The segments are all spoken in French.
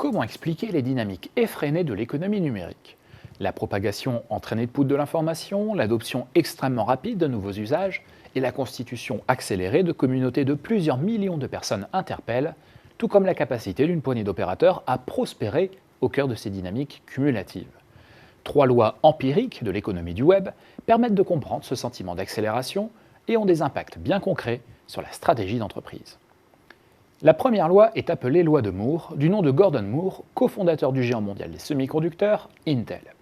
comment expliquer les dynamiques effrénées de l'économie numérique? La propagation entraînée de poudre de l'information, l'adoption extrêmement rapide de nouveaux usages et la constitution accélérée de communautés de plusieurs millions de personnes interpellent, tout comme la capacité d'une poignée d'opérateurs à prospérer au cœur de ces dynamiques cumulatives. Trois lois empiriques de l'économie du web permettent de comprendre ce sentiment d'accélération et ont des impacts bien concrets sur la stratégie d'entreprise. La première loi est appelée loi de Moore, du nom de Gordon Moore, cofondateur du géant mondial des semi-conducteurs, Intel.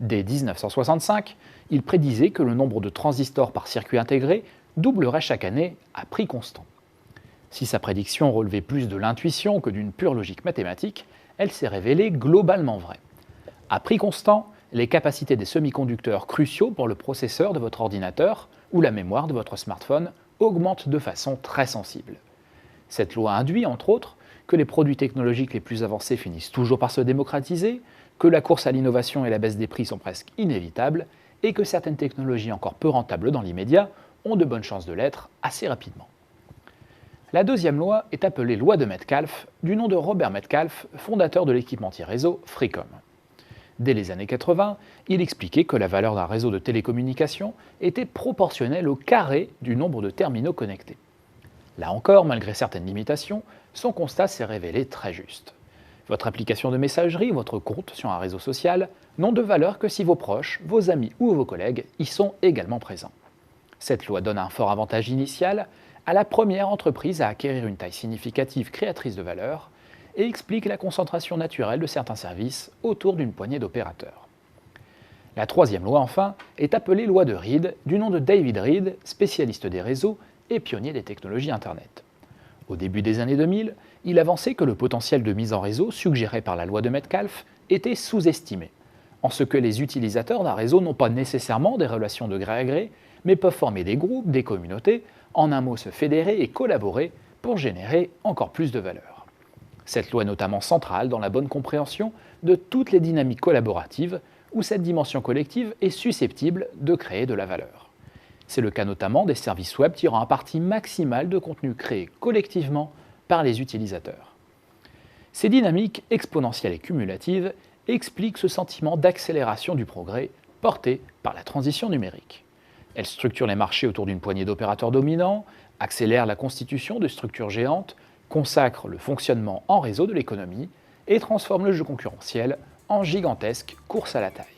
Dès 1965, il prédisait que le nombre de transistors par circuit intégré doublerait chaque année à prix constant. Si sa prédiction relevait plus de l'intuition que d'une pure logique mathématique, elle s'est révélée globalement vraie. À prix constant, les capacités des semi-conducteurs cruciaux pour le processeur de votre ordinateur ou la mémoire de votre smartphone augmentent de façon très sensible. Cette loi induit, entre autres, que les produits technologiques les plus avancés finissent toujours par se démocratiser, que la course à l'innovation et la baisse des prix sont presque inévitables, et que certaines technologies encore peu rentables dans l'immédiat ont de bonnes chances de l'être assez rapidement. La deuxième loi est appelée loi de Metcalfe, du nom de Robert Metcalfe, fondateur de l'équipementier réseau Freecom. Dès les années 80, il expliquait que la valeur d'un réseau de télécommunications était proportionnelle au carré du nombre de terminaux connectés. Là encore, malgré certaines limitations, son constat s'est révélé très juste. Votre application de messagerie ou votre compte sur un réseau social n'ont de valeur que si vos proches, vos amis ou vos collègues y sont également présents. Cette loi donne un fort avantage initial à la première entreprise à acquérir une taille significative créatrice de valeur et explique la concentration naturelle de certains services autour d'une poignée d'opérateurs. La troisième loi, enfin, est appelée loi de Reed, du nom de David Reed, spécialiste des réseaux et pionnier des technologies Internet. Au début des années 2000, il avançait que le potentiel de mise en réseau suggéré par la loi de Metcalfe était sous-estimé, en ce que les utilisateurs d'un réseau n'ont pas nécessairement des relations de gré à gré, mais peuvent former des groupes, des communautés, en un mot se fédérer et collaborer pour générer encore plus de valeur. Cette loi est notamment centrale dans la bonne compréhension de toutes les dynamiques collaboratives où cette dimension collective est susceptible de créer de la valeur. C'est le cas notamment des services web tirant un parti maximal de contenu créé collectivement par les utilisateurs. Ces dynamiques exponentielles et cumulatives expliquent ce sentiment d'accélération du progrès porté par la transition numérique. Elles structurent les marchés autour d'une poignée d'opérateurs dominants, accélèrent la constitution de structures géantes, consacrent le fonctionnement en réseau de l'économie et transforment le jeu concurrentiel en gigantesque course à la taille.